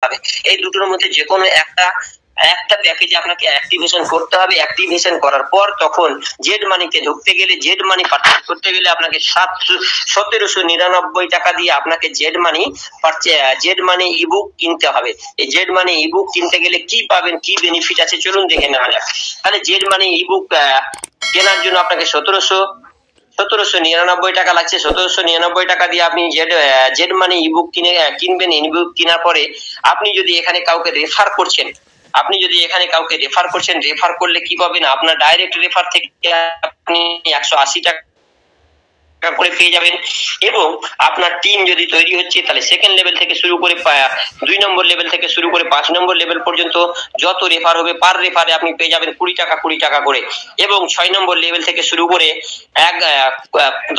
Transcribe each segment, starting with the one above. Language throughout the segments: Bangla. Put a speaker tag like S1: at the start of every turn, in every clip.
S1: হবে। এই দুটোর মধ্যে যে কোনো একটা প্যাকেজে আপনাকে অ্যাক্টিভেশন করতে হবে। অ্যাক্টিভেশন করার পর তখন জেড মানিতে ঢুকতে গেলে, জেড মানি পারচেজ করতে গেলে আপনাকে 1799 টাকা দিয়ে আপনাকে জেড মানি ইবুক কিনতে হবে। এই জেড মানি ইবুক কিনতে গেলে কি পাবেন, কি বেনিফিট আছে, চলুন দেখে নেওয়া যাক। তাহলে জেড মানি ইবুক কেনার জন্য আপনাকে 1799 টাকা লাগছে। 1799 টাকা দিয়ে আপনি জেড মানি ইবুক কিনবেন। ইবুক কেনার পরে আপনি যদি এখানে কাউকে রেফার করছেন, রেফার করলে কি পাবেন, আপনার ডাইরেক্ট রেফার থেকে আপনি 180 টাকা করে পেয়ে যাবেন। এবং আপনার টিম যদি তৈরি হচ্ছে তাহলে সেকেন্ড লেভেল থেকে শুরু করে 2 নম্বর লেভেল থেকে শুরু করে 5 নম্বর লেভেল পর্যন্ত যত রেফার হবে পার রেফারে আপনি পেয়ে যাবেন 20 টাকা করে। এবং 6 নম্বর লেভেল থেকে শুরু করে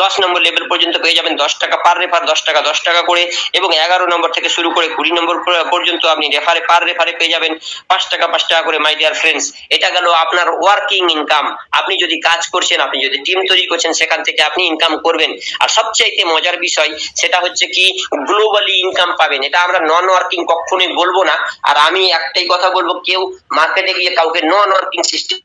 S1: 10 নম্বর লেভেল পর্যন্ত পেয়ে যাবেন 10 টাকা পার রেফার, 10 টাকা করে। এবং 11 নম্বর থেকে শুরু করে 20 নম্বর পর্যন্ত আপনি পার রেফারে পেয়ে যাবেন 5 টাকা করে। মাই ডিয়ার ফ্রেন্ডস, এটা গেল আপনার ওয়ার্কিং ইনকাম। আপনি যদি কাজ করছেন, আপনি যদি টিম তৈরি করছেন, সেখান থেকে আপনি ইনকাম করবেন। আর সবচাইতে মজার বিষয় সেটা হচ্ছে কি, গ্লোবালি ইনকাম পাবেন। এটা আমরা নন ওয়ার্কিং কখনোই বলবো না। আর আমি একটাই কথা বলবো, কেউ মার্কেটে গিয়ে কাউকে non working system,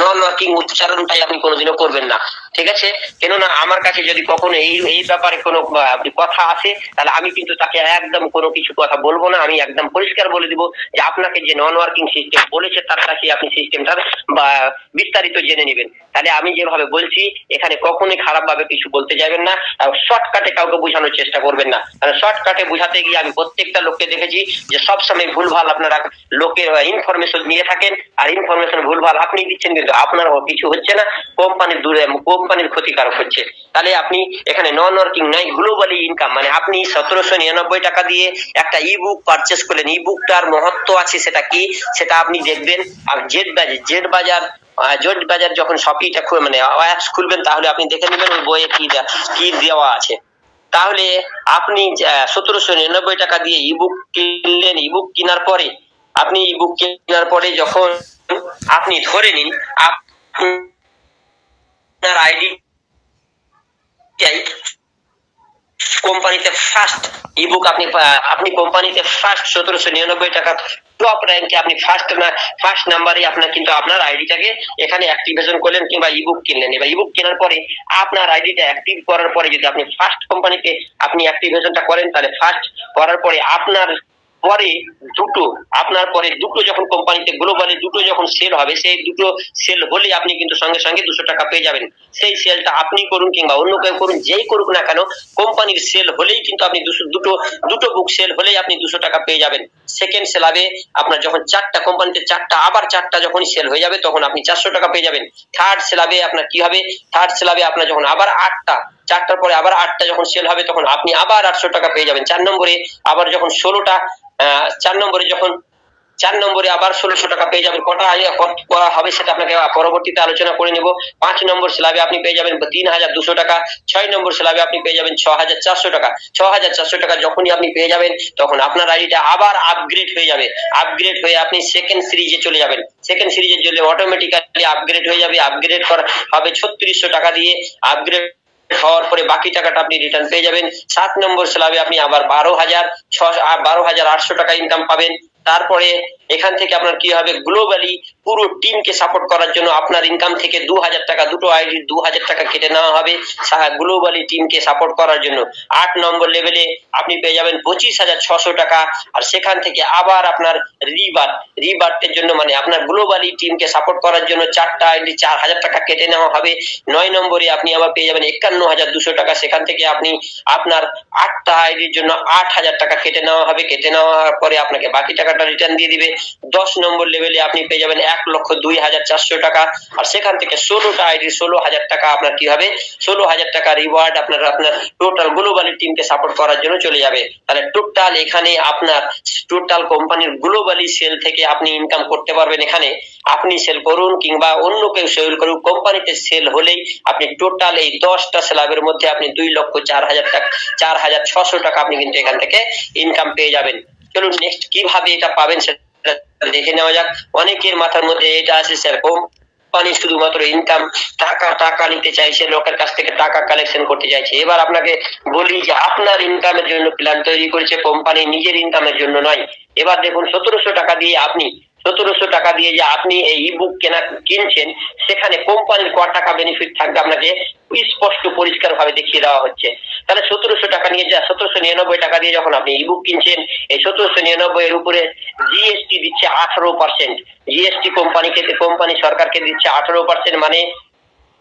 S1: non working উচ্চারণটাই আপনি কোনোদিনও করবেন না, ঠিক আছে? কেননা আমার কাছে যদি কখনো এই ব্যাপারে কোনো কথা আসে, তাহলে আমি কিন্তু তাকে একদম কোনো কিছু কথা বলবো না। আমি একদম পরিষ্কার বলে দিব যে আপনাকে যে নন ওয়ার্কিং সিস্টেম বলেছে তার কাছে আপনি সিস্টেমটার বিস্তারিত জেনে নেবেন। তাহলে আমি যেভাবে বলছি এখানে কখনোই খারাপ ভাবে কিছু বলতে যাবেন না, শর্টকাটে কাউকে বোঝানোর চেষ্টা করবেন না। কারণ শর্টকাটে বোঝাতে গিয়ে আমি প্রত্যেকটা লোককে দেখেছি যে সবসময় ভুলভাল আপনারা লোকের ইনফরমেশন নিয়ে থাকেন, আর ইনফরমেশন ভুলভাল আপনি দিচ্ছেন, কিন্তু আপনার কিছু হচ্ছে না, কোম্পানির ক্ষতিকারক হচ্ছে। তাহলে আপনি এখানে নন ওয়ার্কিং নয়, গ্লোবালি ইনকাম, মানে আপনি 1799 টাকা দিয়ে একটা ইবুক পারচেস করলেন। ইবুকটার মহত্ব আছে সেটা কি, সেটা আপনি দেখবেন। আর জেড বাজার যখন শপিটা মানে অ্যাপস খুলবেন, তাহলে আপনি দেখে নেবেন ওই বইয়ে কি দেওয়া আছে। তাহলে আপনি 1799 টাকা দিয়ে ইবুক কিনলেন। ইবুক কেনার পরে যখন আপনি ধরে নিন আপনার আইডি কোম্পানিতে ফার্স্ট ইবুক, আপনি কোম্পানিতে ফার্স্ট 1799 টাকা টপ র্যাঙ্কে আপনি ফার্স্ট নাম্বারে আপনার কিন্তু আপনার আইডিটাকে এখানে অ্যাক্টিভেশন করলেন কিংবা ইবুক কিনলেন। এবার ইবুক কেনার পরে আপনার আইডিটা অ্যাক্টিভ করার পরে যদি আপনি ফার্স্ট কোম্পানিতে আপনি অ্যাক্টিভেশনটা করেন, তাহলে ফার্স্ট করার পরে আপনার পরে দুটো যখন কোম্পানিতে গ্লোবালি দুটো যখন সেল হবে, সেই দুটো সেল হলে আপনি কিন্তু সঙ্গে সঙ্গে 200 টাকা পেয়ে যাবেন। সেই সেলটা আপনি করুন কিংবা অন্য কেউ করুন, যেই করুক না কেন, কোম্পানির সেল হলেই কিন্তু আপনি দুটো বুক সেল হলেই আপনি 200 টাকা পেয়ে যাবেন। সেকেন্ড সেলাবে আপনার যখন 4টা কোম্পানিতে 4টা আবার 4টা যখন সেল হয়ে যাবে, তখন আপনি 400 টাকা পেয়ে যাবেন। থার্ড সেলাবে আপনার কি হবে, থার্ড সেলাবে আপনার যখন আবার 4টার পরে আবার 8টা যখন সেল হবে, তখন আপনি আবার 800 টাকা পেয়ে যাবেন। 4 নম্বরে আবার যখন 16টা 4 নম্বরে আবার 1600 টাকা পেয়ে যাবেন। কটা করা হবে সেটা আপনাকে পরবর্তীতে আলোচনা করে নেব। 5 নম্বর স্ল্যাবে আপনি পেয়ে যাবেন 3200 টাকা। 6 নম্বর স্ল্যাবে আপনি পেয়ে যাবেন 6400 টাকা। 6400 টাকা যখনই আপনি পেয়ে যাবেন, তখন আপনার আইডিটা আবার আপগ্রেড হয়ে যাবে। আপগ্রেড হয়ে আপনি সেকেন্ড সিরিজে চলে যাবেন। সেকেন্ড সিরিজে চলে অটোমেটিক্যালি আপগ্রেড হয়ে যাবে। আপগ্রেড করা হবে 3600 টাকা দিয়ে। আপগ্রেড হওয়ার পরে বাকি টাকাটা আপনি রিটার্ন পেয়ে যাবেন। 7 নম্বর স্ল্যাবে আপনি আবার 12,800 টাকা ইনকাম পাবেন। তারপরে এখান থেকে আপনার কি হবে, গ্লোবালি পুরো টিমকে সাপোর্ট করার জন্য আপনার ইনকাম থেকে 2000 টাকা, দুটো আইডি 2000 টাকা কেটে নেওয়া হবে গ্লোবালি টিমকে সাপোর্ট করার জন্য। 8 নম্বর লেভেলে আপনি পেয়ে যাবেন 25,600 টাকা। আর সেখান থেকে আবার আপনার রিবার্টের জন্য, মানে আপনার গ্লোবালি টিমকে সাপোর্ট করার জন্য 4টা আইডি 4000 টাকা কেটে নেওয়া হবে। 9 নম্বরে আপনি আবার পেয়ে যাবেন 51,200 টাকা। সেখান থেকে আপনি আপনার 8টা আইডির জন্য 8000 টাকা কেটে নেওয়া হবে। কেটে নেওয়ার পরে আপনাকে বাকি টাকাটা রিটার্ন দিয়ে দিবে। 10 নম্বর লেভেলে আপনি পেয়ে যাবেন 1,02,400 টাকা। আর সেখান থেকে 16টা আইডি 16,000 টাকা আপনার কি হবে, 16,000 টাকা রিওয়ার্ড আপনার টোটাল গ্লোবালি টিমকে সাপোর্ট করার জন্য চলে যাবে। তাহলে টোটাল এখানে আপনার টোটাল কোম্পানির গ্লোবালি সেল থেকে আপনি ইনকাম করতে পারবেন। এখানে আপনি সেল করুন কিংবা অন্য কেউ সেল করুক, কোম্পানিতে সেল হলেই আপনি টোটাল এই 10টা স্ল্যাবের মধ্যে আপনি 2,04,000 টাকা 4,600 টাকা আপনি কিন্তু এখান থেকে ইনকাম পেয়ে যাবেন। চলুন নেক্সট কিভাবে এটা পাবেন সেটা দেখে নেওয়া যাক। অনেকের মাথার মধ্যে এটা আছে, স্যার কোম্পানি শুধুমাত্র ইনকাম, টাকা টাকা নিতে চাইছে, লোকের কাছ থেকে টাকা কালেকশন করতে চাইছে। এবার আপনাকে বলি যে আপনার ইনকামের জন্য প্ল্যান তৈরি করেছে কোম্পানি, নিজের ইনকামের জন্য নয়। এবার দেখুন 1700 টাকা দিয়ে আপনি 1700 টাকা দিয়ে যে আপনি এই ইবুক কিনছেন, সেখানে কোম্পানির ক টাকা বেনিফিট থাকবে আপনাকে স্পষ্ট পরিষ্কার ভাবে দেখিয়ে দেওয়া হচ্ছে। তাহলে 1700 টাকা নিয়ে 1799 টাকা দিয়ে যখন আপনি ইবুক কিনছেন, এই 1799 এর উপরে জিএসটি দিচ্ছে 18%। জিএসটি কোম্পানি সরকারকে দিচ্ছে 18%, মানে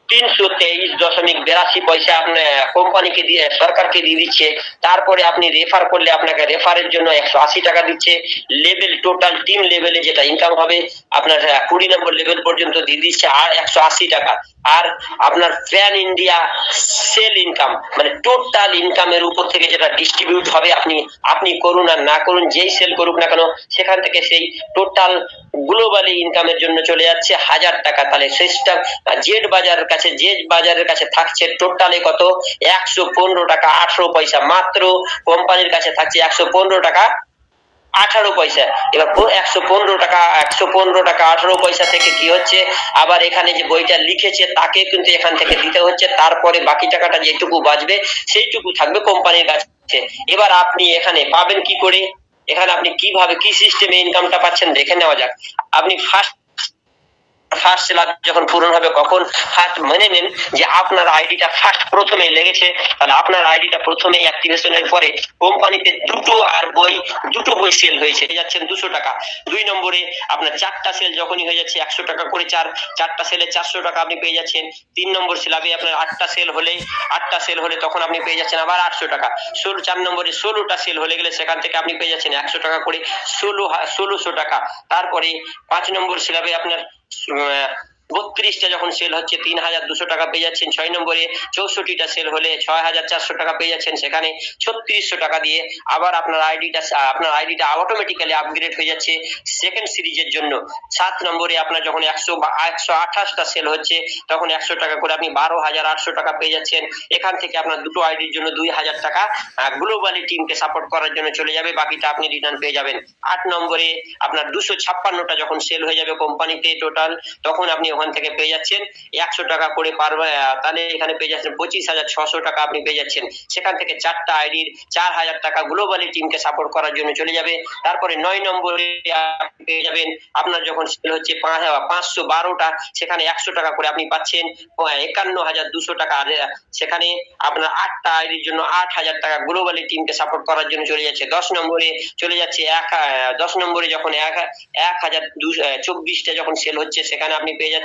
S1: 323.82 আপনার কোম্পানিকে দিয়ে সরকারকে দিয়ে দিচ্ছে। তারপরে আপনি রেফার করলে আপনাকে রেফারের জন্য 180 টাকা দিচ্ছে। লেভেল টোটাল টিম লেভেলে যেটা ইনকাম হবে আপনার 20 নম্বর লেভেল পর্যন্ত দিয়ে দিচ্ছে আর 180 টাকা। আর আপনার প্যান ইন্ডিয়া সেল ইনকাম, মানে টোটাল ইনকামের উপর থেকে যেটা ডিস্ট্রিবিউট হবে, আপনি করুন আর না করুন, যেই সেল করুক না কেন, সেখান থেকে সেই টোটাল গ্লোবালি ইনকামের জন্য চলে যাচ্ছে 1000 টাকা। তাহলে সিস্টেম যে বাজারের কাছে থাকছে টোটালে কত, 115 টাকা 18 পয়সা। মাত্র কোম্পানির কাছে থাকছে 115 টাকা 18 পয়সা। এবার 115 টাকা 18 পয়সা থেকে কি হচ্ছে, আবার এখানে যে বইটা লিখেছে তাকে কিন্তু এখান থেকে দিতে হচ্ছে। তারপরে বাকি টাকাটা যেটুকু বাঁচবে সেইটুকু থাকবে কোম্পানির কাছে। এবার আপনি এখানে পাবেন কি করে, এখানে আপনি কিভাবে কি সিস্টেমে ইনকামটা পাচ্ছেন দেখে নেওয়া যাক। আপনি ফার্স্ট সেলার যখন পূরণ হবে, কখন ফার্স্ট মেনে নেন যে আপনার আইডিটা প্রথমে লেগেছে, তাহলে আপনার আইডিটা প্রথমে অ্যাক্টিভেশনের পরে কোম্পানিতে দুটো বই সেল হয়েছে, যাচ্ছেন 200 টাকা। 2 নম্বরে আপনার 4টা সেল যখনই হয়ে যাচ্ছে 100 টাকা করে, চারটা সেলে 400 টাকা আপনি পেয়ে যাচ্ছেন। 3 নম্বর সেলাবে আপনার 8টা সেল হলে তখন আপনি পেয়ে যাচ্ছেন আবার 800 টাকা। 4 নম্বরে 16টা সেল হয়ে গেলে সেখান থেকে আপনি পেয়ে যাচ্ছেন 100 টাকা করে, 1600 টাকা। তারপরে 5 নম্বর সেলাবে আপনার 32টা যখন সেল হচ্ছে 3200 টাকা পেয়ে যাচ্ছেন। 6 নম্বরে 64টা সেল হলে 6400 টাকা পেয়ে যাচ্ছেন, সেখানে 3600 টাকা দিয়ে আবার আপনার আইডিটা অটোমেটিক্যালি আপগ্রেড হয়ে যাচ্ছে সেকেন্ড সিরিজের জন্য। 7 নম্বরে আপনার যখন 128টা সেল হচ্ছে তখন 100 টাকা করে আপনি 12800 টাকা পেয়ে যাচ্ছেন। এখান থেকে আপনার দুটো আইডির জন্য 2000 টাকা গ্লোবালি টিমকে সাপোর্ট করার জন্য চলে যাবে, বাকিটা আপনি রিটার্ন পেয়ে যাবেন। 8 নম্বরে আপনার 256টা যখন সেল হয়ে যাবে কোম্পানিতে টোটাল, তখন আপনি ওখান থেকে পেয়ে যাচ্ছেন 100 টাকা করে পারবে, তাহলে এখানে পেয়ে যাচ্ছেন 25,600 টাকা আপনি পেয়ে যাচ্ছেন। সেখান থেকে 4টা আইডির 4000 টাকা গ্লোবালি টিমকে সাপোর্ট করার জন্য চলে যাবে। তারপরে 9 নম্বরে আপনি পেয়ে যাবেন আপনার যখন সেল হচ্ছে 512টা, সেখানে 100 টাকা করে আপনি পাচ্ছেন 51,200 টাকা। সেখানে আপনার 8টা আইডির জন্য 8000 টাকা গ্লোবালি টিমকে সাপোর্ট করার জন্য চলে যাচ্ছে। 10 নম্বরে চলে যাচ্ছে 10 নম্বরে যখন 1024টা যখন সেল হচ্ছে, সেখানে আপনি পেয়ে যাচ্ছেন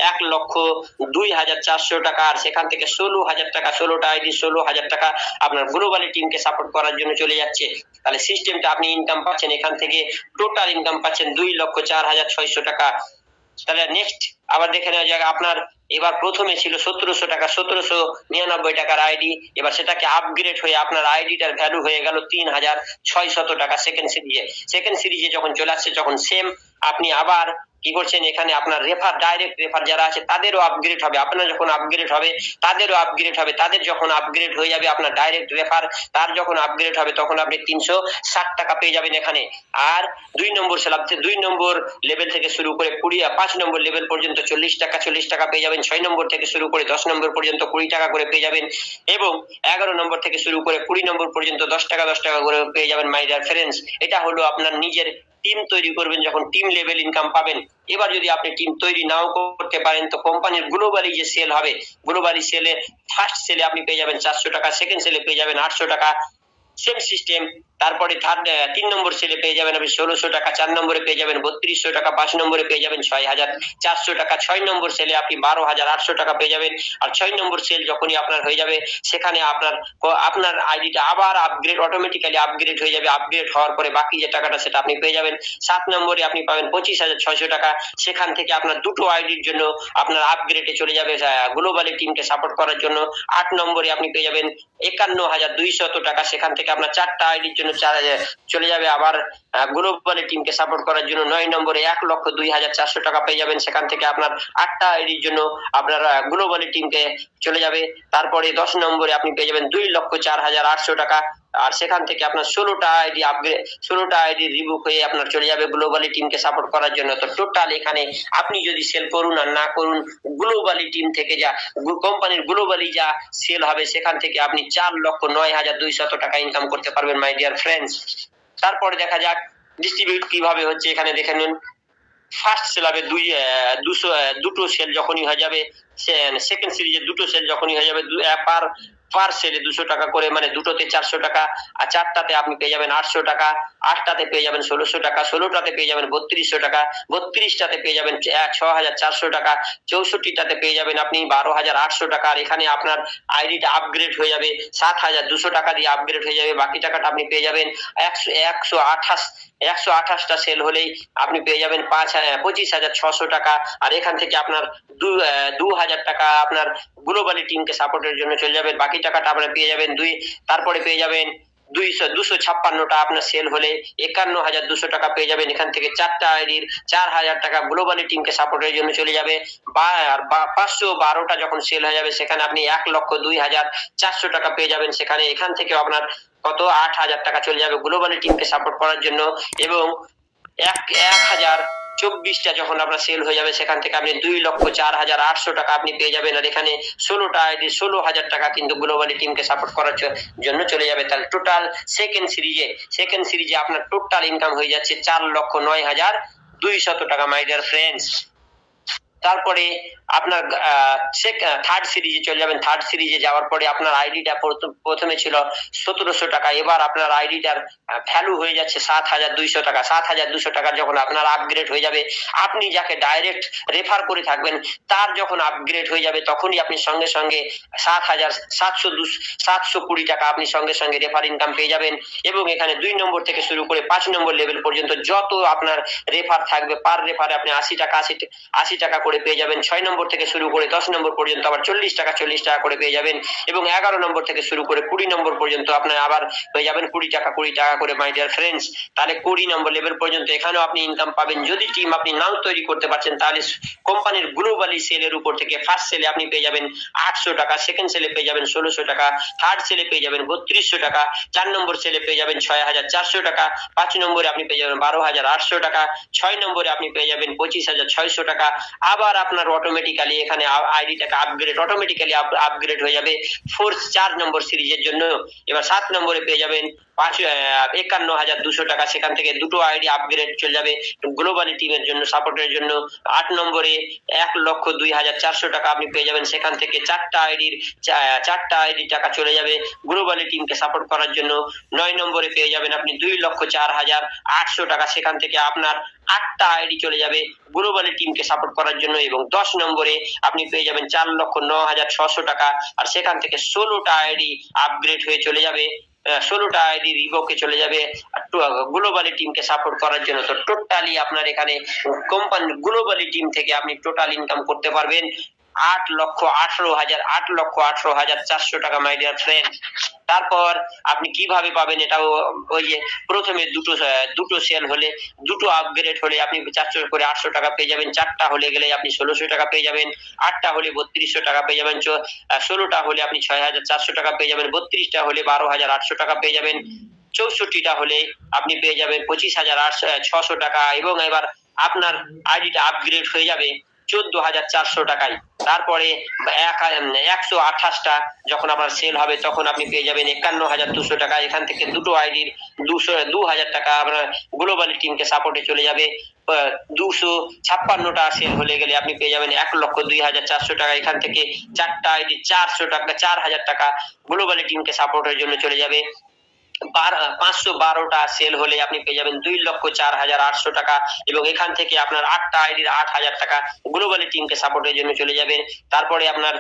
S1: 1,02,400 টাকা। আর সেখান থেকে 16,000 টাকা, 16টা আইডি 16,000 টাকা আপনার গ্লোবালি টিমকে সাপোর্ট করার জন্য চলে যাচ্ছে। তাহলে সিস্টেমটা আপনি ইনকাম পাচ্ছেন এখান থেকে, টোটাল ইনকাম পাচ্ছেন 2,04,600 টাকা। তাহলে নেক্সট আবার দেখে নেওয়া যাক। আপনার এবার প্রথমে ছিল 1700 টাকা, 1799 টাকার আইডি, এবার সেটাকে আপগ্রেড হয়ে আপনার আইডিটার ভ্যালু হয়ে গেল 3,600 টাকা সেকেন্ড সিরিজে যখন চলে আসছে, যখন সেম আপনি আবার কি করছেন, এখানে আপনার ডাইরেক্ট রেফার যারা আছে তাদেরও আপগ্রেড হবে। আপনার যখন আপগ্রেড হবে তাদেরও আপগ্রেড হবে, তাদের যখন আপগ্রেড হয়ে যাবে আপনার ডাইরেক্ট রেফার, তার যখন আপগ্রেড হবে তখন আপনি 360 টাকা পেয়ে যাবেন এখানে। আর 2 নম্বর সেলাবতে 2 নম্বর লেভেল থেকে শুরু করে 5 নম্বর লেভেল পর্যন্ত 40 টাকা পেয়ে যাবেন। 6 নম্বর থেকে শুরু করে 10 নম্বর পর্যন্ত 20 টাকা করে পেয়ে যাবেন, এবং 11 নম্বর থেকে শুরু করে 20 নম্বর পর্যন্ত 10 টাকা করে পেয়ে যাবেন। মাই ডিয়ার ফ্রেন্ডস, এটা হলো আপনার নিজের টিম তৈরি করবেন যখন টিম লেভেল ইনকাম পাবেন। এবার যদি আপনি টিম তৈরি নাও করতে পারেন, তো কোম্পানির গ্লোবালি যে সেল হবে, গ্লোবালি সেলে ফার্স্ট সেলে আপনি পেয়ে যাবেন 400 টাকা, সেকেন্ড সেলে পেয়ে যাবেন 800 টাকা, সেম সিস্টেম। তারপরে 3 নম্বর সেলে পেয়ে যাবেন আপনি 1600 টাকা, 4 নম্বরে পেয়ে যাবেন 3200 টাকা, 5 নম্বরে পেয়ে যাবেন 6400 টাকা, 6 নম্বর সেলে আপনি 12,800 টাকা পেয়ে যাবেন। আর 6 নম্বর সেল যখনই আপনার হয়ে যাবে, সেখানে আপনার আইডিটা আবার অটোমেটিক্যালি আপগ্রেড হয়ে যাবে। আপগ্রেড হওয়ার পরে বাকি যে টাকাটা সেটা আপনি পেয়ে যাবেন। 7 নম্বরে আপনি পাবেন 25,600 টাকা, সেখান থেকে আপনার দুটো আইডির জন্য আপনার আপগ্রেডে চলে যাবে গ্লোবালি টিমকে সাপোর্ট করার জন্য। 8 নম্বরে আপনি পেয়ে যাবেন 51,200 টাকা, সেখান থেকে আপনার 4টা আইডির জন্য চলে যাবে আবার গ্লোবালি টিমকে সাপোর্ট করার জন্য। 9 নম্বরে 1,02,400 টাকা পেয়ে যাবেন, সেখান থেকে আপনার 8টা আইডির জন্য আপনার গ্লোবালি টিমকে চলে যাবে। তারপরে 10 নম্বরে আপনি পেয়ে যাবেন 2,04,800 টাকা, আর সেখান থেকে আপনার 16টা আইডি আপগ্রেড, 16টা আইডি রিবুক হয়ে আপনার চলে যাবে গ্লোবালি টিমকে সাপোর্ট করার জন্য। তো টোটাল এখানে আপনি যদি সেল করুন আর না করুন, গ্লোবালি টিম থেকে যা কোম্পানির গ্লোবালি যা সেল হবে সেখান থেকে আপনি 4,09,200 টাকা ইনকাম করতে পারবেন মাই ডিয়ার ফ্রেন্ডস। তারপরে দেখা যাক ডিস্ট্রিবিউট কিভাবে হচ্ছে। এখানে দেখে নিন, ফার্স্ট সেল হবে দুটো সেল যখনই হয়ে যাবে, সেকেন্ড সিরিজে দুটো সেল যখনই হয়ে যাবে পার সেলে 200 টাকা করে, মানে দুটোতে 400 টাকা, আর চারটাতে আপনি পেয়ে যাবেন 800 টাকা, আটটাতে পেয়ে যাবেন 1600 টাকা, 16টাতে পেয়ে যাবেন 3200 টাকা, 32টাতে পেয়ে যাবেন 6400 টাকা, 64টাতে পেয়ে যাবেন আপনি 12800 টাকা। আর এখানে আপনার আইডিটা আপগ্রেড হয়ে যাবে 7200 টাকা দিয়ে আপগ্রেড হয়ে যাবে। বাকি টাকাটা আপনি পেয়ে যাবেন 128টা সেল হলেই আপনি পেয়ে যাবেন 25,600 টাকা। আর এখান থেকে আপনার 2000 টাকা আপনার গ্লোবালি টিমকে সাপোর্টের জন্য চলে যাবে। বাকি টাকাটা আপনার পেয়ে যাবেন তারপরে পেয়ে যাবেন 256টা আপনার সেল হলে 51,200 টাকা পেয়ে যাবেন। এখান থেকে 4টা আইডির 4,000 টাকা গ্লোবালি টিমকে সাপোর্টের জন্য চলে যাবে। আর 512টা যখন সেল হয়ে যাবে সেখানে আপনি 1,02,400 টাকা পেয়ে যাবেন। সেখানে এখান থেকে আপনার কত 8,000 টাকা চলে যাবে গ্লোবালি টিমকে সাপোর্ট করার জন্য। এবং 1,024টা যখন আপনার সেল হয়ে যাবে সেখান থেকে আপনি 2,04,800 টাকা আপনি পেয়ে যাবেন। আর এখানে 16টা আইডি 16,000 টাকা কিন্তু গ্লোবালি টিমকে সাপোর্ট করার জন্য চলে যাবে। তাহলে টোটাল সেকেন্ড সিরিজে আপনার টোটাল ইনকাম হয়ে যাচ্ছে 4,09,200 টাকা মাই ডিয়ার ফ্রেন্ডস। তারপরে আপনার থার্ড সিরিজে চলে যাবেন। থার্ড সিরিজে যাওয়ার পরে আপনার আইডিটা প্রথমে ছিল 1700 টাকা, এবার আপনার আইডিটার ভ্যালু হয়ে যাচ্ছে 7,200 টাকা। 7,200 টাকা যখন আপনার আপগ্রেড হয়ে যাবে, আপনি যাকে ডাইরেক্ট রেফার করে থাকবেন তার যখন আপগ্রেড হয়ে যাবে তখনই আপনি সঙ্গে সঙ্গে 7,720 টাকা আপনি সঙ্গে সঙ্গে রেফার ইনকাম পেয়ে যাবেন। এবং এখানে 2 নম্বর থেকে শুরু করে 5 নম্বর লেভেল পর্যন্ত যত আপনার রেফার থাকবে পার রেফারে আপনি 80 টাকা করে পেয়ে যাবেন। 6 নম্বর থেকে শুরু করে 10 নম্বর পর্যন্ত আবার 40 টাকা করে পেয়ে যাবেন। এবং 11 নম্বর থেকে শুরু করে 20 নম্বর পর্যন্ত আপনার আবার পেয়ে যাবেন 20 টাকা করে মাই ডিয়ার ফ্রেন্ডস। তাহলে 20 নম্বর লেভেল পর্যন্ত এখানেও আপনি ইনকাম পাবেন। যদি টিম আপনি নাও তৈরি করতে পারছেন তাহলে কোম্পানির গ্লোবালি সেলের উপর থেকে ফার্স্ট সেলে আপনি পেয়ে যাবেন 800 টাকা, সেকেন্ড সেলে পেয়ে যাবেন 1600 টাকা, থার্ড সেলে পেয়ে যাবেন 3200 টাকা, 4 নম্বর সেলে পেয়ে যাবেন 6,400 টাকা, 5 নম্বরে আপনি পেয়ে যাবেন 12,800 টাকা, 6 নম্বরে আপনি পেয়ে যাবেন 25,600 টাকা। আবার আপনার অটোমেটিক্যালি এখানে আইডিটাকে অটোমেটিক্যালি আপগ্রেড হয়ে যাবে 4 নম্বর সিরিজের জন্য। এবার 7 নম্বরে পেয়ে যাবেন 51,200 টাকা, সেখান থেকে দুটো আইডি আপগ্রেড চলে যাবে গ্লোবালি টিমের জন্য সাপোর্টের জন্য। 8 নম্বরে 1,02,400 টাকা আপনি পেয়ে যাবেন, সেখান থেকে চারটা আইডি টাকা চলে যাবে গ্লোবালি টিমকে সাপোর্ট করার জন্য। 9 নম্বরে পেয়ে যাবেন আপনি 2,04,800 টাকা, সেখান থেকে আপনার 8টা আইডি চলে যাবে গ্লোবালি টিমকে সাপোর্ট করার জন্য। এবং 10 নম্বরে আপনি পেয়ে যাবেন 4,09,600 টাকা, আর সেখান থেকে 16টা আইডি আপগ্রেড হয়ে চলে যাবে 16টা আইডি রিবকে চলে যাবে গ্লোবালি টিমকে সাপোর্ট করার জন্য। তো টোটালি আপনার এখানে কোম্পানি গ্লোবালি টিম থেকে আপনি টোটাল ইনকাম করতে পারবেন 8,18,400 টাকা মাই ডিয়ার ফ্রেন্ড। তারপর আপনি কিভাবে পাবেন এটাও ওই যে প্রথমে দুটো সেল হলে, দুটো আপগ্রেড হলে আপনি 400 করে 800 টাকা পেয়ে যাবেন, 4টা হলে গেলে আপনি 1600 টাকা পেয়ে যাবেন, 8টা হলে 3200 টাকা পেয়ে যাবেন, 16টা হলে আপনি 6,400 টাকা পেয়ে যাবেন, 32টা হলে 12,800 টাকা পেয়ে যাবেন, 64টা হলে আপনি পেয়ে যাবেন 25,600 টাকা। এবং এবার আপনার আইডিটা আপগ্রেড হয়ে যাবে 14,400 টাকায়। তারপরে 128টা যখন আপনার সেল হবে তখন আপনি পেয়ে যাবেন 51,200 টাকা। এখান থেকে দুটো আইডির 2,000 টাকা আপনার গ্লোবালি টিমকে সাপোর্টে চলে যাবে। 256টা সেল হলে গেলে আপনি পেয়ে যাবেন 1,02,400 টাকা। এখান থেকে চারটা আইডি 400 টাকা 4,000 টাকা গ্লোবালি টিমকে সাপোর্টের জন্য চলে যাবে। 512টা সেল হলে আপনি পেয়ে যাবেন 2,04,800 টাকা। এবং এখান থেকে আপনার 8টা আইডির 8,000 টাকা গ্লোবালি টিমকে সাপোর্টের জন্য চলে যাবে। তারপরে আপনার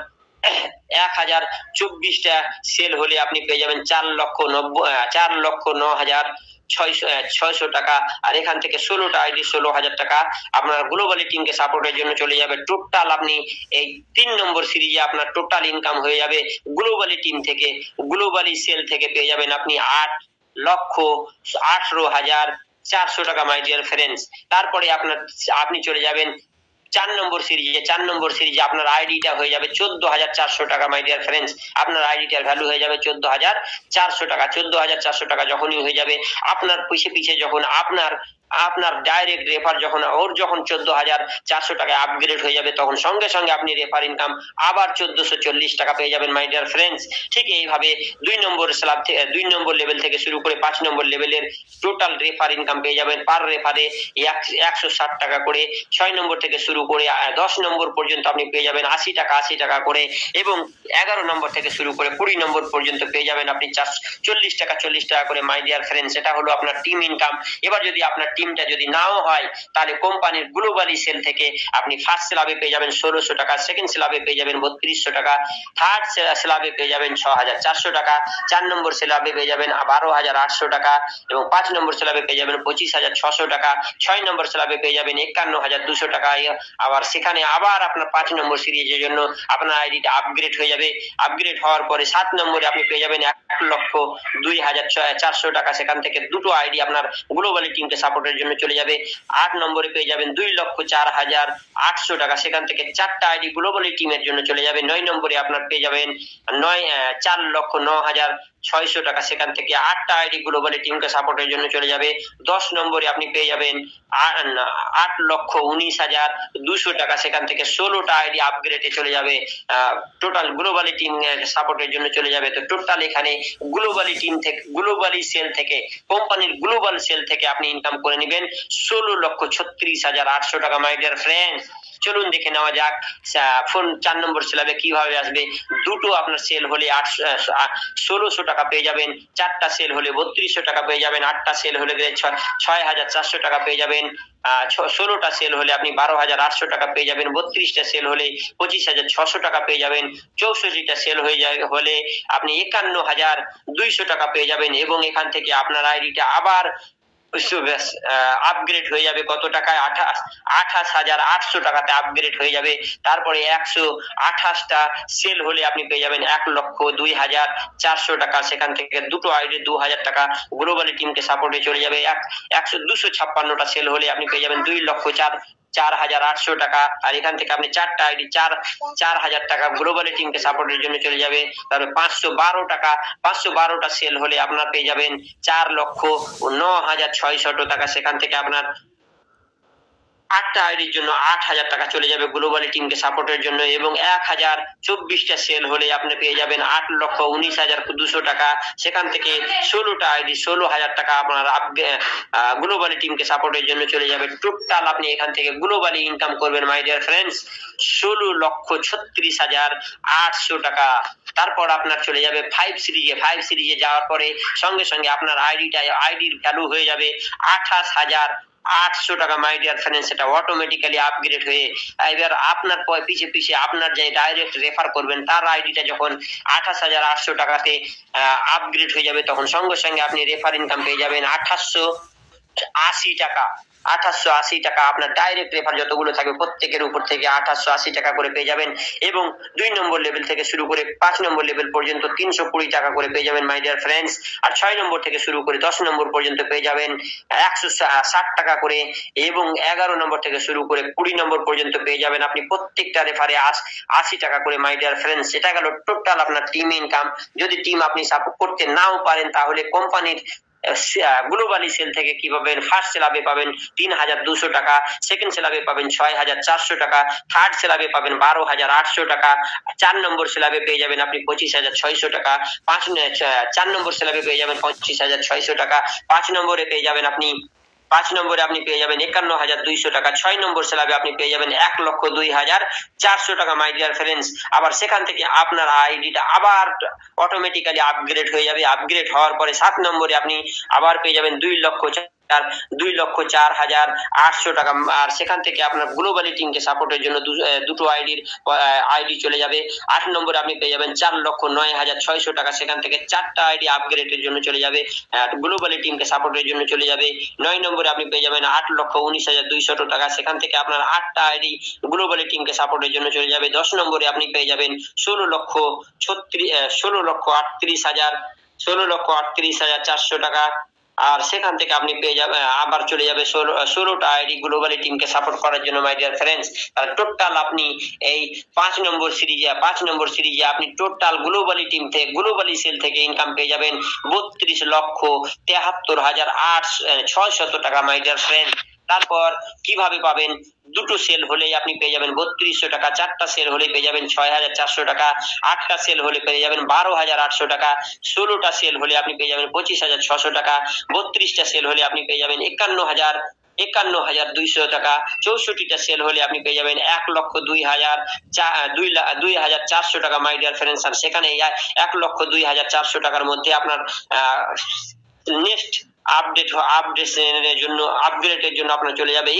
S1: 1,024টা সেল হলে আপনি পেয়ে যাবেন 4,09,600 টাকা। আর এখান থেকে 16টা আইডি 16,000 টাকা আপনার গ্লোবালি টিমকে সাপোর্টের জন্য চলে যাবে। টোটাল আপনি এই 3 নম্বর সিরিজে আপনার টোটাল ইনকাম হয়ে যাবে গ্লোবালি টিম থেকে, গ্লোবালি সেল থেকে পেয়ে যাবেন আপনি 8,18,400 টাকা মাই ডিয়ার ফ্রেন্ডস। তারপরে আপনি চলে যাবেন 4 নম্বর সিরিজে আপনার আইডিটা হয়ে যাবে 14,400 টাকা মাই ডিয়ার ফ্রেন্ডস। আপনার আইডিটার ভ্যালু হয়ে যাবে 14,400 টাকা। 14,400 টাকা যখনই হয়ে যাবে, আপনার পিছে যখন আপনার ডাইরেক্ট রেফার যখন 14,400 টাকায় আপগ্রেড হয়ে যাবে, তখন সঙ্গে সঙ্গে আপনি রেফার ইনকাম আবার 1440 টাকা পেয়ে যাবেন মাই ডিয়ার ফ্রেন্ডস। ঠিক এইভাবে 2 নম্বর লেভেল থেকে শুরু করে 5 নম্বর লেভেলের টোটাল রেফার ইনকাম পেয়ে যাবেন পার রেফারে 160 টাকা করে। 6 নম্বর থেকে শুরু করে 10 নম্বর পর্যন্ত আপনি পেয়ে যাবেন 80 টাকা করে, এবং 11 নম্বর থেকে শুরু করে 20 নম্বর পর্যন্ত পেয়ে যাবেন আপনি 40 টাকা করে মাই ডিয়ার ফ্রেন্ডস। এটা হলো আপনার টিম ইনকাম। এবার যদি আপনার টিমটা যদি নাও হয়, তাহলে কোম্পানির গ্লোবালি সেল থেকে আপনি ফার্স্ট স্ল্যাবে পেয়ে যাবেন 1600 টাকা, সেকেন্ড স্ল্যাবে পেয়ে যাবেন 3200 টাকা, থার্ড স্ল্যাবে পেয়ে যাবেন 6400 টাকা, 4 নম্বর স্ল্যাবে পেয়ে যাবেন 12800 টাকা, এবং 5 নম্বর স্ল্যাবে পেয়ে যাবেন 25600 টাকা, 6 নম্বর স্ল্যাবে পেয়ে যাবেন 51200 টাকা। আবার সেখানে আবার আপনার 5 নম্বর সিরিজের জন্য আপনার আইডিটা আপগ্রেড হয়ে যাবে। আপগ্রেড হওয়ার পরে 7 নম্বরে আপনি পেয়ে যাবেন 1,02,400 টাকা। সেখান থেকে দুটো আইডি আপনার গ্লোবালি টিমকে সাপোর্টের জন্য চলে যাবে। 8 নম্বরে পেয়ে যাবেন 2,04,800 টাকা। সেখান থেকে 4টা আইডি গ্লোবালি টিমের জন্য চলে যাবে। 9 নম্বরে আপনার পেয়ে যাবেন 4,09,600 টাকা। সেখান থেকে 8টা আইডি গ্লোবালি টিমকে সাপোর্টের জন্য চলে যাবে। 10 নম্বরে আপনি পেয়ে যাবেন 8,19,200 টাকা। সেখান থেকে 16টা আইডি আপগ্রেডে চলে যাবে, টোটাল গ্লোবালি টিম সাপোর্টের জন্য চলে যাবে। তো টোটাল এখানে গ্লোবালি সেল থেকে, কোম্পানির গ্লোবাল সেল থেকে আপনি ইনকাম করে নেবেন 16,36,800 টাকা মাই ডিয়ার ফ্রেন্ডস। চলুন দেখে নেওয়া যাক ফোন 4 নম্বর স্ল্যাবে কিভাবে আসবে। দুটো আপনার সেল হলে 1600 টাকা পেয়ে যাবেন, 4টা সেল হলে 3200 টাকা পেয়ে যাবেন, 8টা সেল হলে 6,400 টাকা পেয়ে যাবেন, 16টা সেল হলে আপনি 12,800 টাকা পেয়ে যাবেন, 32টা সেল হলে 25,600 টাকা পেয়ে যাবেন, 64টা সেল হলে আপনি 51,200 টাকা পেয়ে যাবেন, এবং এখান থেকে আপনার আইডিটা আবার আপগ্রেড হয়ে যাবে কত টাকায়? 28,800 টাকাতে আপগ্রেড হয়ে যাবে। তারপরে 128টা সেল হলে আপনি পেয়ে যাবেন 1,02,400 টাকা। সেখান থেকে দুটো আইডি 2,000 টাকা গ্লোবালি টিমকে সাপোর্টে চলে যাবে। 256টা সেল হলে আপনি পেয়ে যাবেন 2,04,800 টাকা। আর এখান থেকে আপনি 4টা আইডি 4,000 টাকা গ্লোবালি টিমকে সাপোর্টের জন্য চলে যাবে। তারপরে 512টা সেল হলে আপনার পেয়ে যাবেন 4,09,600 টাকা। সেখান থেকে আপনার 8টা আইডির জন্য 8,000 টাকা চলে যাবে গ্লোবালি টিমকে সাপোর্টের জন্য, এবং 1,024টা সেল হলে আপনি পেয়ে যাবেন 8,19,200 টাকা। সেখান থেকে 16টা আইডি 16,000 টাকা আপনার গ্লোবালি টিমকে সাপোর্টের জন্য চলে যাবে। টোটাল আপনি এখান থেকে গ্লোবালি ইনকাম করবেন মাই ডিয়ার ফ্রেন্ডস 16,36,800 টাকা। তারপর আপনার চলে যাবে 5 সিরিজে যাওয়ার পরে সঙ্গে সঙ্গে আপনার আইডির ভ্যালু হয়ে যাবে 28,800 টাকা মাই ডিয়ার ফ্রেন্ডস। এটা অটোমেটিক্যালি আপগ্রেড হয়ে এবার আপনার পিছে আপনার যে ডাইরেক্ট রেফার করবেন তার আইডিটা যখন 28,800 টাকাতে আপগ্রেড হয়ে যাবে, তখন সঙ্গে সঙ্গে আপনি রেফার ইনকাম পেয়ে যাবেন 880 টাকা। 880 টাকা আপনার ডাইরেক্ট রেফার যতগুলো থাকবে প্রত্যেকের উপর থেকে 880 টাকা করে পেয়ে যাবেন, এবং 2 নম্বর লেভেল থেকে শুরু করে 5 নম্বর লেভেল পর্যন্ত 320 টাকা করে পেয়ে যাবেন মাই ডিয়ার ফ্রেন্ডস। আর 6 নম্বর থেকে শুরু করে 10 নম্বর পর্যন্ত পেয়ে যাবেন 160 টাকা করে, এবং 11 নম্বর থেকে শুরু করে 20 নম্বর পর্যন্ত পেয়ে যাবেন আপনি প্রত্যেকটা রেফারে 80 টাকা করে মাই ডিয়ার ফ্রেন্ডস। এটা গেল টোটাল আপনার টিম ইনকাম। যদি টিম আপনি সাপোর্ট করতে নাও পারেন, তাহলে কোম্পানির গ্লোবালি সেল থেকে কি পাবেন? ফার্স্ট স্ল্যাবে পাবেন 3,200 টাকা, সেকেন্ড স্ল্যাবে পাবেন 6,400 টাকা, থার্ড স্ল্যাবে পাবেন 12,800 টাকা, 4 নম্বর স্ল্যাবে পেয়ে যাবেন আপনি 25,600 টাকা, 4 নম্বর স্ল্যাবে পেয়ে যাবেন 25,600 টাকা, 5 নম্বরে পেয়ে যাবেন আপনি 51,200 টাকা, 6 নম্বর স্ল্যাবে আপনি পেয়ে যাবেন 1,02,400 টাকা মাই ডিয়ার ফ্রেন্ডস। আবার সেখান থেকে আপনার আইডিটা আবার অটোমেটিক্যালি আপগ্রেড হয়ে যাবে। আপগ্রেড হওয়ার পরে 7 নম্বরে আপনি আবার পেয়ে যাবেন 2,04,800 টাকা। আর সেখান থেকে আপনার গ্লোবালি টিমকে সাপোর্টের জন্য দুটো আইডি চলে যাবে। 8 নম্বরে আপনি পেয়ে যাবেন 4,09,600 টাকা। সেখান থেকে 4টা আইডি আপগ্রেডের জন্য চলে যাবে, গ্লোবালি টিমকে সাপোর্টের জন্য চলে যাবে। 9 নম্বরে আপনি পেয়ে যাবেন 8,19,200 টাকা। সেখান থেকে আপনার 8টা আইডি গ্লোবালি টিমকে সাপোর্টের জন্য চলে যাবে। 10 নম্বরে আপনি পেয়ে যাবেন 16,38,400 টাকা। আর সেখান থেকে আপনি পেয়ে যাবেন, আবার চলে যাবে 16টা আইডি গ্লোবালি টিমকে সাপোর্ট করার জন্য মাই ডিয়ার ফ্রেন্ডস। তাহলে টোটাল আপনি এই 5 নম্বর সিরিজে আপনি টোটাল গ্লোবালি টিম থেকে, গ্লোবালি সেল থেকে ইনকাম পেয়ে যাবেন 32,73,600 টাকা মাই ডিয়ার ফ্রেন্ড। তারপর কিভাবে পাবেন? দুটো সেল হলেই আপনি পেয়ে যাবেন 3200 টাকা, 4টা সেল হলে পেয়ে যাবেন 6400 টাকা, 8টা সেল হলে পেয়ে যাবেন 12,800 টাকা, 16টা সেল হলে আপনি পেয়ে যাবেন 25,600 টাকা, 32টা সেল হলে আপনি পেয়ে যাবেন 51,200 টাকা, 64টা সেল হলে আপনি পেয়ে যাবেন 1,02,400 টাকা মাই ডিয়ার ফ্রেন্ডস। আর সেখানে 1,02,400 টাকার মধ্যে আপনার নেক্সট আপগ্রেডের জন্য আপনার চলে যাবে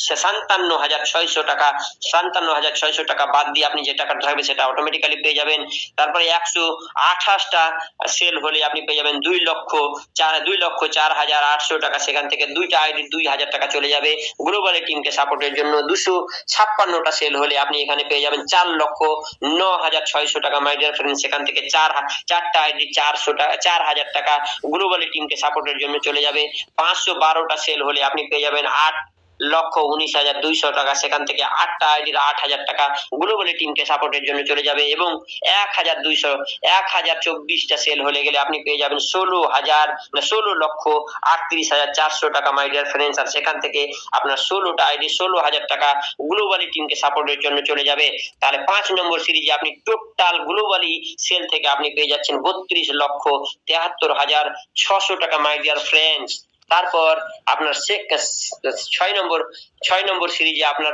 S1: 57,600 টাকা। 57,600 টাকা বাদ দিয়ে আপনি যে টাকাটা থাকবে সেটা অটোমেটিক্যালি পেয়ে যাবেন। তারপরে 128টা সেল হলে আপনি পেয়ে যাবেন 2,04,800 টাকা। সেখান থেকে দুইটা আইডি 2,000 টাকা চলে যাবে গ্লোবাল টিমকে সাপোর্টের জন্য। 256টা সেল হলে আপনি এখানে পেয়ে যাবেন 4,09,600 টাকা মাই ডিয়ার ফ্রেন্ড। সেখান থেকে চারটা আইডি 4,000 টাকা গ্লোবাল টিমকে সাপোর্টের জন্য চলে যাবে। 512টা সেল হলে আপনি পেয়ে যাবেন 8,19,200 টাকা। সেখান থেকে 8টা আইডির 8,000 টাকা গ্লোবালি টিমকে সাপোর্টের জন্য চলে যাবে। এবং 1,024টা সেল হলে গেলে আপনি পেয়ে যাবেন 16,38,400 টাকা মাই ডিয়ার ফ্রেন্ডস। আর সেখান থেকে আপনার 16টা আইডি 16,000 টাকা গ্লোবালি টিমকে সাপোর্টের জন্য চলে যাবে। তাহলে 5 নম্বর সিরিজে আপনি টোটাল গ্লোবালি সেল থেকে আপনি পেয়ে যাচ্ছেন 32,73,600 টাকা মাই ডিয়ার ফ্রেন্ডস। তারপর আপনার 6 নম্বর সিরিজে আপনার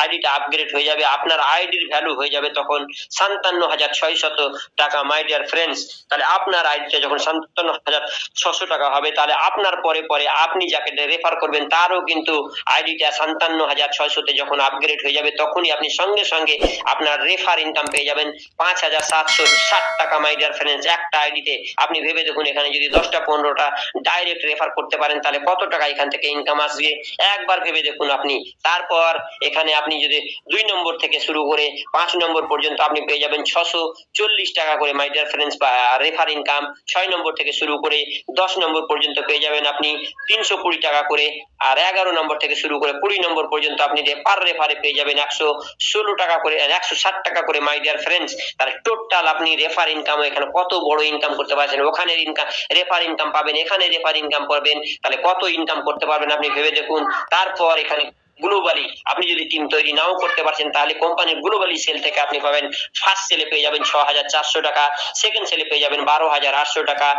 S1: আইডিটা আপগ্রেড হয়ে যাবে। আপনার আইডির ভ্যালু হয়ে যাবে তখন 57,600 টাকা মাই ডিয়ার ফ্রেন্ডস। তাহলে আপনার আইডিটা যখন 57,600 টাকা হবে, তাহলে আপনার পরে পরে আপনি যাকে রেফার করবেন তারও কিন্তু আইডিটা 57,600 তে যখন আপগ্রেড হয়ে যাবে, তখনই আপনি সঙ্গে সঙ্গে আপনার রেফার ইনকাম পেয়ে যাবেন 5,760 টাকা মাই ডিয়ার ফ্রেন্ডস। একটা আইডিতে আপনি ভেবে দেখুন, এখানে যদি 10টা 15টা ডাইরেক্ট রেফার করতে পারেন তাহলে কত টাকা এখান থেকে ইনকাম আসবে একবার ভেবে দেখুন আপনি। তারপর এখানে আপনি যদি 2 নম্বর থেকে শুরু করে 5 নম্বর পর্যন্ত আপনি পেয়ে যাবেন 640 টাকা করে মাই ডিয়ার ফ্রেন্ডস বা রেফার ইনকাম। 6 নম্বর থেকে শুরু করে 10 নম্বর পর্যন্ত পেয়ে যাবেন আপনি 320 টাকা করে। আর 11 নম্বর থেকে শুরু করে 20 নম্বর পর্যন্ত আপনি পার রেফারে পেয়ে যাবেন 116 টাকা করে, 160 টাকা করে মাই ডিয়ার ফ্রেন্ডস। তাহলে টোটাল আপনি রেফার ইনকাম এখানে কত বড় ইনকাম করতে পারছেন। ওখানে ইনকাম রেফার ইনকাম পাবেন, এখানে রেফার ইনকাম পাবেন, তাহলে কত ইনকাম করতে পারবেন আপনি ভেবে দেখুন। তারপর এখানে গ্লোবালি আপনি যদি টিম তৈরি নাও করতে পারছেন তাহলে কোম্পানির গ্লোবালি সেল থেকে আপনি পাবেন ফার্স্ট সেলে পেয়ে যাবেন 6,400 টাকা, সেকেন্ড সেলে পেয়ে যাবেন 12,800 টাকা,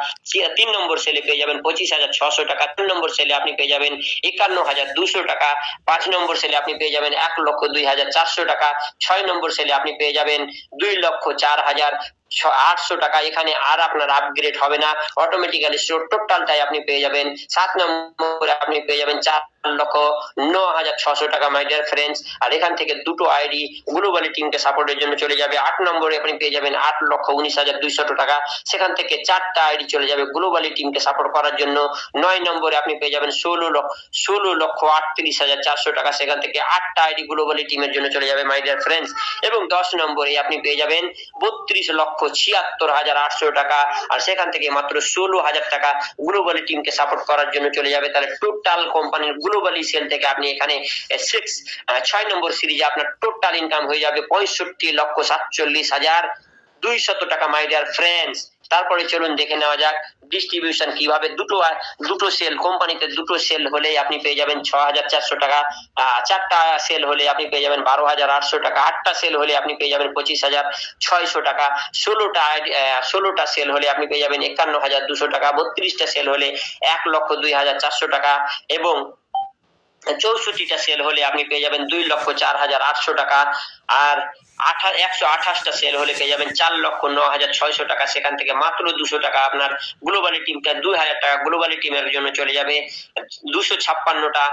S1: 3 নম্বর সেলে পেয়ে যাবেন 25,600 টাকা, 3 নম্বর সেলে আপনি পেয়ে যাবেন 51,200 টাকা, 5 নম্বর সেলে আপনি পেয়ে যাবেন 1,02,400 টাকা, 6 নম্বর সেলে আপনি পেয়ে যাবেন 2,04,800 টাকা। এখানে আর আপনার আপগ্রেড হবে না, অটোমেটিক্যালি টোটালটাই আপনি পেয়ে যাবেন। 7 নম্বরে আপনি পেয়ে যাবেন 4,09,600 টাকা মাই ডিয়ার ফ্রেন্ডস। আর এখান থেকে দুটো আইডি গ্লোবালি টিমকে সাপোর্টের জন্য চলে যাবে। 8 নম্বরে আপনি পেয়ে যাবেন 8,19,200 টাকা, সেখান থেকে 4টা আইডি চলে যাবে গ্লোবালি টিমকে সাপোর্ট করার জন্য। 9 নম্বরে আপনি পেয়ে যাবেন 16,38,400 টাকা, সেখান থেকে 8টা আইডি গ্লোবালি টিমের জন্য চলে যাবে মাই ডিয়ার ফ্রেন্ডস। এবং 10 নম্বরে আপনি পেয়ে যাবেন 32,76,800 টাকা, আর সেখান থেকে মাত্র 16,000 টাকা গ্লোবালি টিমকে সাপোর্ট করার জন্য চলে যাবে। তাহলে টোটাল কোম্পানির গ্লোবালি সেল থেকে আপনি এখানে 6 নম্বর সিরিজে আপনার টোটাল ইনকাম হয়ে যাবে 65,47,200 টাকা মাই ডিয়ার ফ্রেন্ডস। তারপরে চলুন দেখে নেওয়া যাক ডিস্ট্রিবিউশন কিভাবে। দুটো সেল কোম্পানিতে দুটো সেল হলে আপনি পেয়ে যাবেন 6,400 টাকা, 4টা সেল হলে আপনি পেয়ে যাবেন 12,800 টাকা, 8টা সেল হলে আপনি পেয়ে যাবেন 25,600 টাকা, 16টা সেল হলে আপনি পেয়ে যাবেন 51,200 টাকা, 32টা সেল হলে 1,02,400 টাকা, এবং 64টা সেল হলে আপনি পেয়ে যাবেন 2,04,800 টাকা। আর 128টা সেল হলে পেয়ে যাবেন 4,09,600 টাকা। সেখান থেকে মাত্র 200 টাকা আপনার গ্লোবালি টিমটা 2,000 টাকা গ্লোবালি টিমের জন্য চলে যাবে। 256টা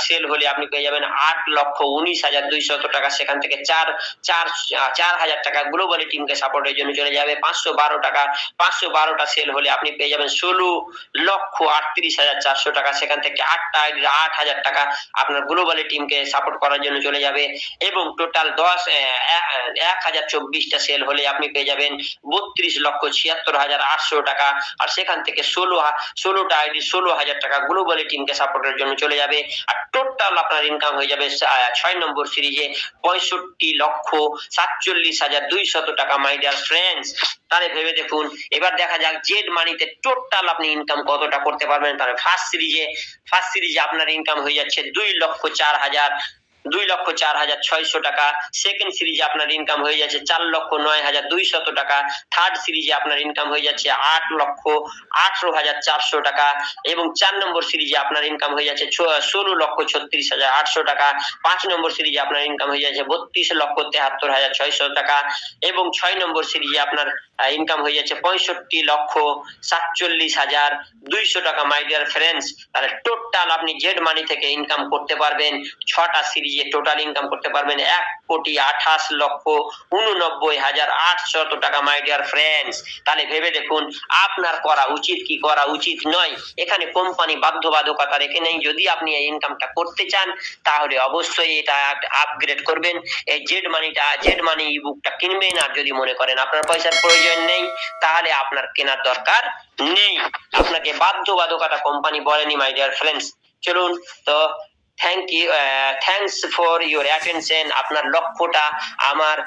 S1: সেল হলে আপনি পেয়ে যাবেন 8,19,200 টাকা, সেখান থেকে 4,000 টাকা গ্লোবালি টিমকে সাপোর্টের জন্য চলে যাবে। 512টা সেল হলে আপনি পেয়ে যাবেন 16,38,400 টাকা, সেখান থেকে 8টা আইডির 8,000 টাকা আপনার গ্লোবালি টিমকে সাপোর্ট করার জন্য চলে যাবে। এবং টোটাল 1024টা সেল হলে আপনি পেয়ে যাবেন 32,76,800 টাকা। আর সেখান থেকে 16টা আইডি 16,000 টাকা গ্লোবালি টিমকে সাপোর্টের জন্য চলে যাবে। আর টোটাল আপনার ইনকাম হয়ে যাবে 6 নম্বর সিরিজে 65,47,200 টাকা। মাই ডিয়ার ফ্রেন্ডস, তাহলে ভেবে দেখুন। এবার দেখা যাক জেড মানিতে টোটাল আপনি ইনকাম কতটা করতে পারবেন। তাহলে ফার্স্ট সিরিজে আপনার ইনকাম হয়ে যাচ্ছে 2,04,600 টাকা। সেকেন্ড সিরিজে আপনার ইনকাম হয়ে যাচ্ছে 4,09,200 টাকা। থার্ড সিরিজে আপনার ইনকাম হয়ে যাচ্ছে 8,18,400 টাকা। এবং 4 নম্বর সিরিজে আপনার ইনকাম হয়ে যাচ্ছে 16,36,800 টাকা। 5 নম্বর সিরিজে আপনার ইনকাম হয়ে যাচ্ছে 32,73,600 টাকা। এবং 6 নম্বর সিরিজে আপনার ইনকাম হয়ে যাচ্ছে 65,47,200 টাকা। মাই ডিয়ার ফ্রেন্ডস, তাহলে টোটাল আপনি জেড মানি থেকে ইনকাম করতে পারবেন 6টা সিরিজে টোটাল ইনকাম করতে পারবেন 1,28,89,800 টাকা। মাই ডিয়ার ফ্রেন্ডস, তাহলে ভেবে দেখুন আপনার করা উচিত কি করা উচিত নয়। এখানে কোম্পানি বাধ্যবাধকতা রেখে নেই। যদি আপনি এই ইনকামটা করতে চান তাহলে অবশ্যই এটা আপগ্রেড করবেন। এই জেড মানি ইবুকটা কিনবেন। আর যদি মনে করেন আপনার পয়সার প্রয়োজন নেই তাহলে আপনার কেনার দরকার নেই। আপনাকে বাধ্যবাধকতা কোম্পানি বলেনি। মাই ডিয়ার ফ্রেন্ডস, চলুন তো থ্যাংকস ফর ইউর অ্যাটেনশন। আপনার লক্ষ্যটা আমার